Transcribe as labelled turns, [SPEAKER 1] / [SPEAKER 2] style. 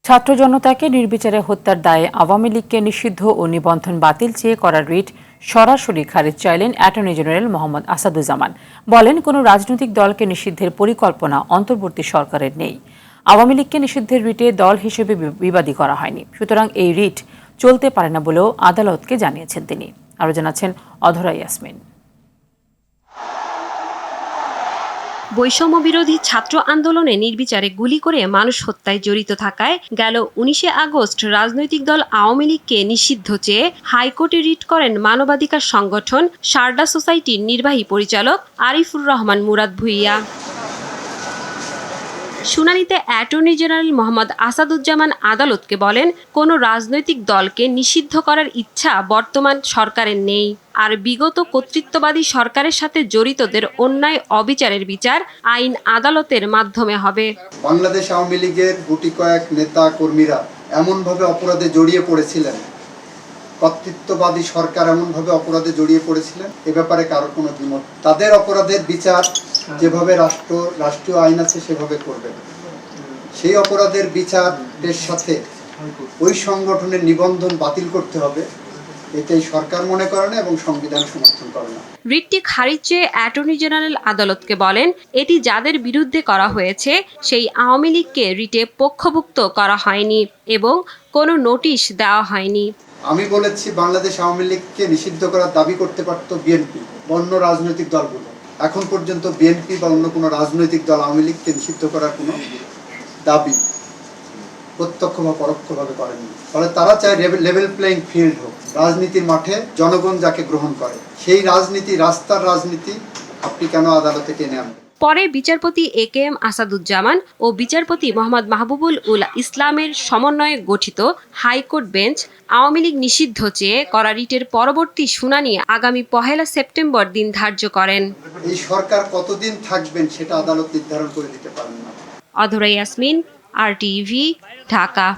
[SPEAKER 1] ছাত্র জনতাকে নির্বিচারে হত্যার দায়ে আওয়ামী লীগকে নিষিদ্ধ ও নিবন্ধন বাতিল চেয়ে করা রিট সরাসরি খারিজ চাইলেন অ্যাটর্নি জেনারেল মোহাম্মদ আসাদুজ্জামান। বলেন, কোনো রাজনৈতিক দলকে নিষিদ্ধের পরিকল্পনা অন্তর্বর্তী সরকারের নেই। আওয়ামী লীগকে নিষিদ্ধের রিটে দল হিসেবে বিবাদী করা হয়নি, সুতরাং এই রিট চলতে পারে না বলেও আদালতকে জানিয়েছেন তিনি। আরও জানাচ্ছেন অধরা ইয়াসমিন।
[SPEAKER 2] বৈষম্য বিরোধী ছাত্র আন্দোলনে নির্বিচারে গুলি করে মানুষ হত্যায় জড়িত থাকায় গেল 19 আগস্ট রাজনৈতিক দল আওয়ামী লীগকে নিষিদ্ধ চেয়ে হাইকোর্টে রিট করেন মানবাধিকার সংগঠন শারদা সোসাইটির নির্বাহী পরিচালক আরিফুর রহমান মুরাদ ভূঁইয়া। শুনানিতে অ্যাটর্নি জেনারেল মোহাম্মদ আসাদুজ্জামান আদালতকে বলেন, কোনো রাজনৈতিক দলকে নিষিদ্ধ করার ইচ্ছা বর্তমান সরকারের নেই, আর বিগত কর্তৃত্ববাদী সরকারের সাথে জড়িতদের অন্যায় অবিচারের বিচার আইন আদালতের মাধ্যমে হবে।
[SPEAKER 3] বাংলাদেশ আওয়ামী লীগের গুটি কয়েক নেতা কর্মীরা এমনভাবে অপরাধে জড়িয়ে পড়েছিলেন, কর্তৃত্ববাদী সরকার এমনভাবে অপরাধে জড়িয়ে পড়েছিলেন, এ ব্যাপারে কারো কোনো দ্বিমত। তাদের অপরাধের বিচার যেভাবে রাষ্ট্রীয় আইন আছে সেভাবে করবে। সেই অপরাধের বিচারের সাথে ওই সংগঠনের নিবন্ধন বাতিল করতে হবে, এটাই সরকার মনে করে না এবং সংবিধান সমর্থন করে না।
[SPEAKER 2] রিটটি খারিজ চেয়ে অ্যাটর্নি জেনারেল আদালতকে বলেন, এটি যাদের বিরুদ্ধে করা হয়েছে সেই আওয়ামী লীগকে রিটে পক্ষভুক্ত করা হয়নি এবং কোনো নোটিশ দেওয়া হয়নি।
[SPEAKER 3] আমি বলেছি, বাংলাদেশ আওয়ামী লীগকে নিষিদ্ধ করার দাবি করতে পারত বিএনপি বা অন্য রাজনৈতিক দলগুলো। এখন পর্যন্ত বিএনপি বা অন্য কোনো রাজনৈতিক দল আওয়ামী লীগকে নিষিদ্ধ করার কোনো দাবি প্রত্যক্ষ বা পরোক্ষভাবে করেনি। ফলে তারা চায় লেভেল প্লেইং ফিল্ড হোক, রাজনীতির মাঠে জনগণ যাকে গ্রহণ করে সেই রাজনীতি, রাস্তার রাজনীতি আপনি কেন আদালতে টেনে আনবেন?
[SPEAKER 2] পরে বিচারপতি AKM আসাদুজ্জামান ও বিচারপতি মোহাম্মদ মাহবুবুল উলা ইসলামের সমন্বয়ে গঠিত হাইকোর্ট বেঞ্চ আওয়ামী লীগ নিষিদ্ধ চেয়ে করা রিটের পরবর্তী শুনানি আগামী 1 সেপ্টেম্বর দিন ধার্য করেন।
[SPEAKER 3] এই সরকার কতদিন থাকবেন সেটা আদালত নির্ধারণ করে দিতে পারেন না।
[SPEAKER 2] অধরা ইয়াসমিন, RTV, ঢাকা।